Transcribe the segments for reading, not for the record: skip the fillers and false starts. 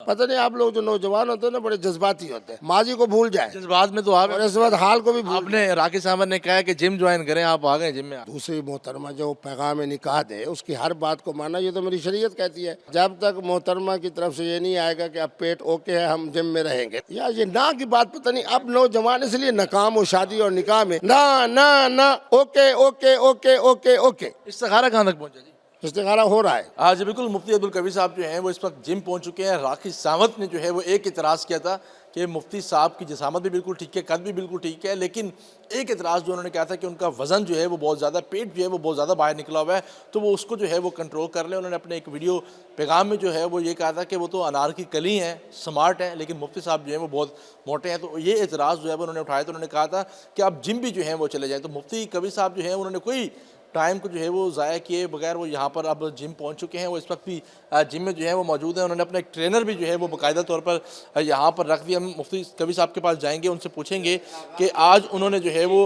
पता नहीं आप लोग जो नौजवान होते हैं ना बड़े जज्बाती होते हैं, माजी को भूल जाए जज्बात में तो आप और इस वक्त हाल को भी भूल आपने राकेश अहमद ने कहा है कि जिम ज्वाइन करें, आप आ गए जिम में। दूसरी मोहतरमा जो पैगाम निकाह दे उसकी हर बात को माना, ये तो मेरी शरीयत कहती है। जब तक मोहतरमा की तरफ से ये नहीं आएगा कि अब पेट ओके है हम जिम में रहेंगे, या ये ना की बात पता नहीं अब नौजवान इसलिए नाकाम हो शादी और निकाह में, ना ना ना okay okay okay okay okay. इस्तिखारा कहाँ तक पहुंचा जी? इस्तिखारा हो रहा है। हाँ जी बिल्कुल, मुफ्ती अब्दुल कबीर साहब जो हैं वो इस वक्त जिम पहुंच चुके हैं। राकेश सावंत ने जो है वो एक इतराज़ किया था कि मुफ्ती साहब की जिसामत भी बिल्कुल ठीक है, कद भी बिल्कुल ठीक है, लेकिन एक इतराज़ जो उन्होंने कहा था कि उनका वज़न जो है वो बहुत ज़्यादा, पेट जो है वो बहुत ज़्यादा बाहर निकला हुआ है, तो वो उसको जो है वो कंट्रोल कर लें। उन्होंने अपने एक वीडियो पैगाम में जो है वो ये कहा था कि वो तो अनार की कली हैं, स्मार्ट हैं, लेकिन मुफ्ती साहब जो है वो बहुत मोटे हैं। तो ये इतराज़ जो है वो उन्होंने उठाया, तो उन्होंने कहा था कि आप जिम भी जो है वो चले जाएँ। तो मुफ्ती कबीर साहब जो है उन्होंने कोई टाइम को जो है वो ज़ाया किए बगैर वो यहाँ पर अब जिम पहुँच चुके हैं। वो इस वक्त भी जिम में जो है वो मौजूद हैं। उन्होंने अपना एक ट्रेनर भी जो है वो बाकायदा तौर पर यहाँ पर रख दिया। हम मुफ्ती कबीर साहब के पास जाएंगे, उनसे पूछेंगे कि आज उन्होंने जो है वो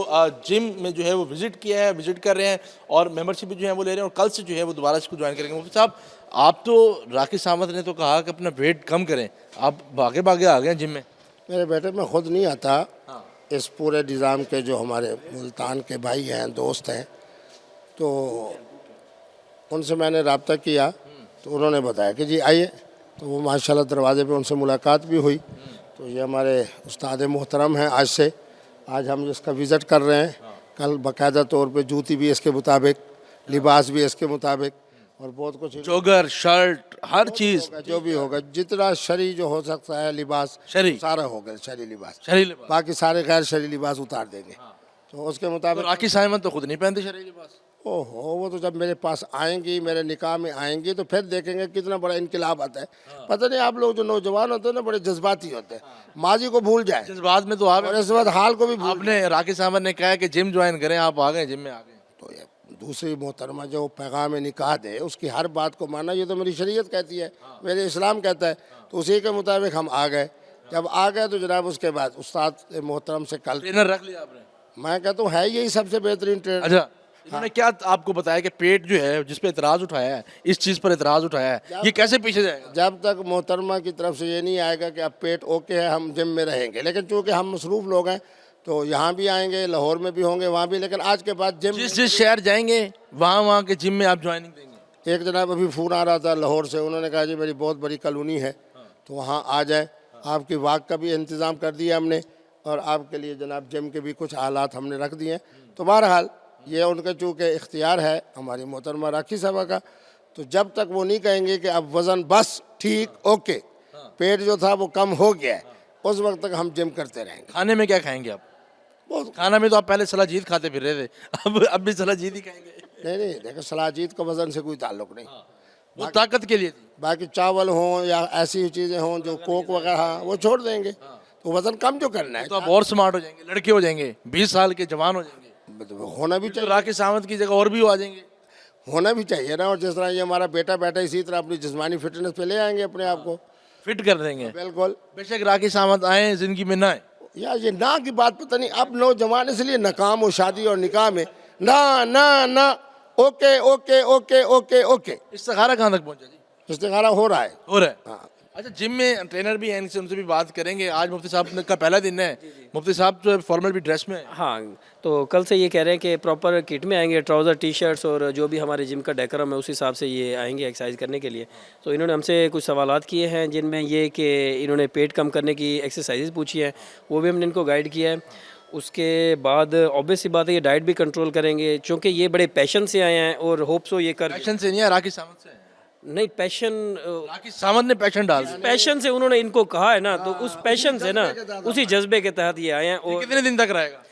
जिम में जो है वो विज़िट किया है, विज़िट कर रहे हैं और मेंबरशिप भी जो है वो ले रहे हैं और कल से जो है वो दोबारा इसको ज्वाइन करेंगे। मुफ्ती साहब, आप तो राकेश सावंत ने तो कहा कि अपना वेट कम करें, आप भागे भागे आ गए जिम में। मेरे बेटे मैं खुद नहीं आता, इस पूरे निज़ाम के जो हमारे मुल्तान के भाई हैं, दोस्त हैं, तो उनसे मैंने रब्ता किया तो उन्होंने बताया कि जी आइए। तो वो माशाल्लाह दरवाज़े पे उनसे मुलाकात भी हुई। तो ये हमारे उस्ताद मोहतरम हैं, आज हम इसका विज़िट कर रहे हैं। कल बाकायदा तौर पे जूती भी इसके मुताबिक, लिबास भी इसके मुताबिक और बहुत कुछ, जोगर, शर्ट, हर चीज़ जो भी होगा, जितना शरी जो हो सकता है लिबास शरी सारा होगा, शरी लिबास। शरीर लिबास। बाकी सारे गैर शरी लिबास उतार देंगे। तो उसके तो मुताबिक राकेश सावंत तो खुद नहीं पहनते शरीर लिबास। ओहो, वो तो जब मेरे पास आएंगी, मेरे निकाह में आएंगी तो फिर देखेंगे कितना बड़ा इनकलाब आता है। पता नहीं आप लोग जो नौजवान होते हैं ना बड़े जज्बाती होते हैं, माजी को भूल जाए जज्बात में तो आप और इस वक्त हाल को भी भूल आपने राकेश अहमद ने कहा है कि जिम ज्वाइन करें, आप आ गए जिम में आ गए। तो ये दूसरी मोहतरमा जो पैगाम निकाह दे उसकी हर बात को माना, ये तो मेरी शरीयत कहती है, मेरे इस्लाम कहता है। तो उसी के मुताबिक हम आ गए। जब आ गए तो जनाब उसके बाद उस्ताद मोहतरम से कल ट्रेनर रख लिया आपने? मैं कहता हूँ है यही सबसे बेहतरीन ट्रेनर। अच्छा, इन्होंने क्या आपको बताया कि पेट जो है जिस पे इतराज उठाया है, इस चीज पर इतराज उठाया है, ये कैसे पीछे जाएगा? जब तक मोहतरमा की तरफ से ये नहीं आएगा कि अब पेट ओके है हम जिम में रहेंगे। लेकिन चूँकि हम मसरूफ़ लोग हैं तो यहाँ भी आएंगे, लाहौर में भी होंगे, वहाँ भी। लेकिन आज के बाद जिम जिस जिस शहर जाएंगे वहाँ के जिम में आप ज्वाइनिंग देंगे? एक जनाब अभी फ़ोन आ रहा था लाहौर से, उन्होंने कहा जी मेरी बहुत बड़ी कॉलोनी है तो वहाँ आ जाए, आपकी वाक का भी इंतज़ाम कर दिया हमने और आपके लिए जनाब जिम के भी कुछ हालात हमने रख दिए हैं। तो बहरहाल ये उनका चूँकि इख्तियार है हमारी मोहतरमा राखी साहबा का। तो जब तक वो नहीं कहेंगे कि अब वज़न बस ठीक ओके, पेट जो था वो कम हो गया है, उस वक्त तक हम जिम करते रहेंगे। खाने में क्या खाएंगे आप? बहुत खाना में तो आप पहले सलाजीत खाते फिर रहे थे, अब भी सलाजीत ही खाएंगे। नहीं देखो, सलाजीत का वज़न से कोई ताल्लुक नहीं। वो ताकत के लिए थी। बाकी चावल हों या ऐसी चीज़ें हों जो कोक वगैरह वो छोड़ देंगे। तो वज़न कम जो करना है तो आप और स्मार्ट हो जाएंगे, लड़के हो जाएंगे, 20 साल के जवान हो जाएंगे, तो होना भी तो चाहिए, राकेश सावंत की जगह और भी आ जाएंगे। होना भी चाहिए ना। और जिस तरह ये हमारा बेटा बैठा इसी तरह अपनी जिस्मानी फिटनेस पे ले आएंगे अपने आप को, फिट कर देंगे। बिल्कुल। बेशक राकेश सावंत आए जिंदगी में ना आए, यार ये ना की बात पता नहीं अब नौजवान इसलिए नाकाम हो शादी और निकाह में, ना ना ना okay okay okay okay okay. इस्तिखारा कहाँ तक पहुंचा जी? इस्तिखारा हो रहा है। हो रहा है। हाँ, अच्छा, जिम में ट्रेनर भी हैं, इनसे उनसे भी बात करेंगे। आज मुफ्ती साहब का पहला दिन है, मुफ्ती साहब जो फॉर्मल भी ड्रेस में है। हाँ, तो कल से ये कह रहे हैं कि प्रॉपर किट में आएंगे, ट्राउज़र, टी शर्ट्स और जो भी हमारे जिम का डेकोरम है उस हिसाब से ये आएंगे एक्सरसाइज करने के लिए। तो इन्होंने हमसे कुछ सवालात किए हैं जिनमें ये कि इन्होंने पेट कम करने की एक्सरसाइज पूछी है, वो भी हमने इनको गाइड किया है। उसके बाद ऑब्वियस सी बात है ये डाइट भी कंट्रोल करेंगे, चूँकि ये बड़े पैशन से आए हैं और होप सो ये कर पैशन से नहीं है, राकेश सावंत से है। नहीं पैशन, राकेश सावंत ने पैशन डाल दिया। पैशन से उन्होंने इनको कहा है ना, तो उस पैशन से ना, उसी जज्बे के तहत ये आए हैं। ये और कितने दिन तक रहेगा?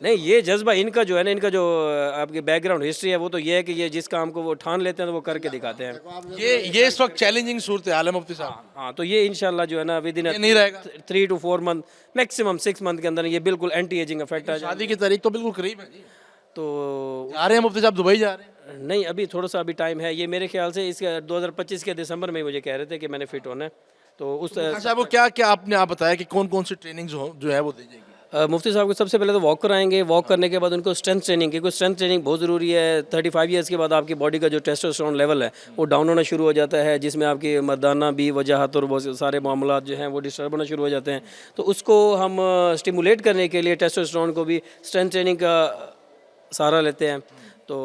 नहीं, ये जज्बा इनका जो है ना, इनका जो आपकी बैकग्राउंड हिस्ट्री है वो तो ये है कि ये जिस काम को वो ठान लेते हैं तो वो करके दिखाते हैं। ये इस वक्त चैलेंजिंग सूरत हाल है मुफ्ती साहब। हाँ, तो ये इंशाल्लाह जो है ना विद इन ये नहीं रहेगा। 3 to 4 मंथ, मैक्सिमम 6 मंथ के अंदर ये बिल्कुल एंटी एजिंग इफेक्ट आ जाए। शादी की तारीख तो बिल्कुल करीब है जी। तो जा रहे हैं मुफ्ती साहब, दुबई जा रहे हैं? नहीं, अभी थोड़ा सा अभी टाइम है। ये मेरे ख्याल से इसके 2025 के दिसंबर में मुझे कह रहे थे कि मैंने फिट होना है। तो उस अच्छा, वो क्या क्या आपने आप बताया कि कौन कौन सी ट्रेनिंग जो है वो दी जाएगी? मुफ्ती साहब को सबसे पहले तो वॉक कराएंगे, वॉक करने के बाद उनको स्ट्रेंथ ट्रेनिंग, क्योंकि स्ट्रेंथ ट्रेनिंग बहुत ज़रूरी है। 35 ईयर्स के बाद आपकी बॉडी का जो टेस्टोस्टेरोन लेवल है वो डाउन होना शुरू हो जाता है, जिसमें आपकी मर्दाना भी वजाहत और बहुत सारे मामला जो हैं वो डिस्टर्ब होना शुरू हो जाते हैं। तो उसको हम स्टिमुलेट करने के लिए टेस्टोस्टेरोन को भी स्ट्रेंथ ट्रेनिंग का सहारा लेते हैं। तो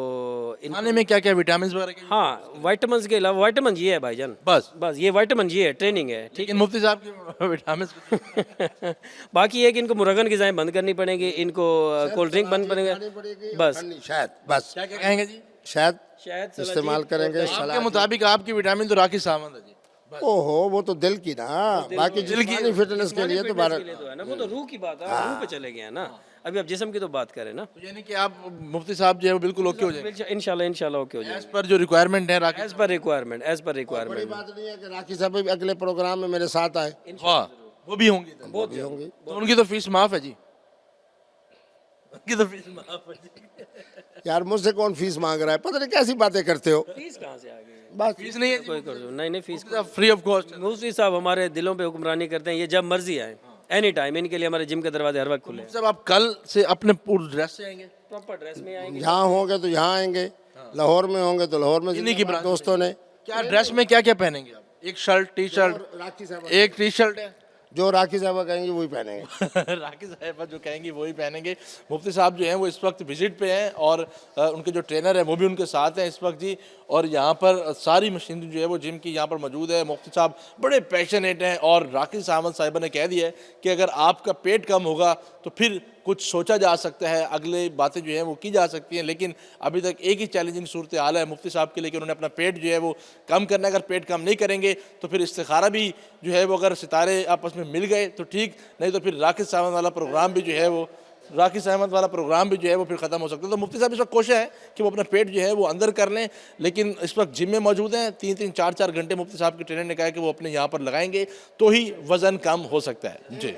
खाने में क्या क्या विटामिन वगैरह के हाँ, वाइटामिन के अलावा वाइटामिन ये है भाईजान, बस ये वाइटामिन ये है, ट्रेनिंग है, ठीक लेकिन मुफ्ती साहब की विटामिन है। बाकी ये कि इनको मुरगन ग़िज़ाएं बंद करनी पड़ेंगी, इनको कोल्ड ड्रिंक बंद पड़ेगा, बस शायद बस क्या क्या कहेंगे जी? शायद शायद इस्तेमाल करेंगे आपके मुताबिक आपकी विटामिन तो राखी सावंत है जी। ओहो वो तो दिल की ना, बाकी जिस्मानी फिटनेस के लिए तो के लिए तो है ना, वो तो रूह की बात है, रूह पे चले गए हैं ना। अभी आप जिस्म की तो बात करें ना, तो यानी कि आप मुफ्ती साहब जो है वो बिल्कुल ओके हो जाएंगे इंशाल्लाह ओके हो जाएगा, एज पर जो रिक्वायरमेंट है राखी। As per requirement. बड़ी बात नहीं है कि राखी साहब भी अगले प्रोग्राम में मेरे साथ आए, वाह, वो भी होंगी तो। बहुत भी होंगी। तो उनकी तो फीस माफ है जी, उनकी तो फीस माफ है जी। यार मुझसे कौन फीस मांग रहा है, पता नहीं कैसी बातें करते हो। फीस कहाँ से आ गई? बस फीस नहीं है जी, कोई कर दो, नहीं फीस फ्री ऑफ कॉस्ट। मुफ्ती साहब हमारे दिलों पे हुक्मरानी करते हैं, ये जब मर्जी आए, एनी टाइम, इनके लिए हमारे जिम के दरवाजे हर वक्त खुले हैं। साहब आप कल से अपने पूरे ड्रेस से आएंगे? प्रॉपर ड्रेस में आएंगे, यहाँ होंगे तो यहाँ आएंगे, लाहौर में होंगे तो लाहौर में इन्हीं की जिंदाबाद ब्रांच दोस्तों ने। क्या ड्रेस में क्या क्या पहनेंगे आप? एक शर्ट, टी शर्ट, राखी साहब एक टी शर्ट है जो राखी साहब कहेंगे वही पहनेंगे। राखी साहब जो कहेंगी वही पहनेंगे। मुफ्ती साहब जो हैं वो इस वक्त विजिट पे हैं और उनके जो ट्रेनर है वो भी उनके साथ हैं इस वक्त जी। और यहाँ पर सारी मशीनरी जो है वो जिम की यहाँ पर मौजूद है। मुफ्ती साहब बड़े पैशनेट हैं और राखी साहब साहिबा ने कह दिया है कि अगर आपका पेट कम होगा तो फिर कुछ सोचा जा सकता है, अगले बातें जो हैं वो की जा सकती हैं, लेकिन अभी तक एक ही चैलेंजिंग सूरत हाल है मुफ्ती साहब के लिए कि उन्होंने अपना पेट जो है वो कम करना है। अगर पेट कम नहीं करेंगे तो फिर इस्तिखारा भी जो है वो अगर सितारे आपस में मिल गए तो ठीक, नहीं तो फिर राखी साहब वाला प्रोग्राम भी जो है वो फिर ख़त्म हो सकता है। तो मुफ्ती साहब इस वक्त कोशिश है कि वो अपना पेट जो है वो अंदर कर लें, लेकिन इस वक्त जिम में मौजूद हैं। 3-3, 4-4 घंटे मुफ्ती साहब के ट्रेनर ने कहा है कि वो अपने यहाँ पर लगाएंगे तो ही वज़न कम हो सकता है जी।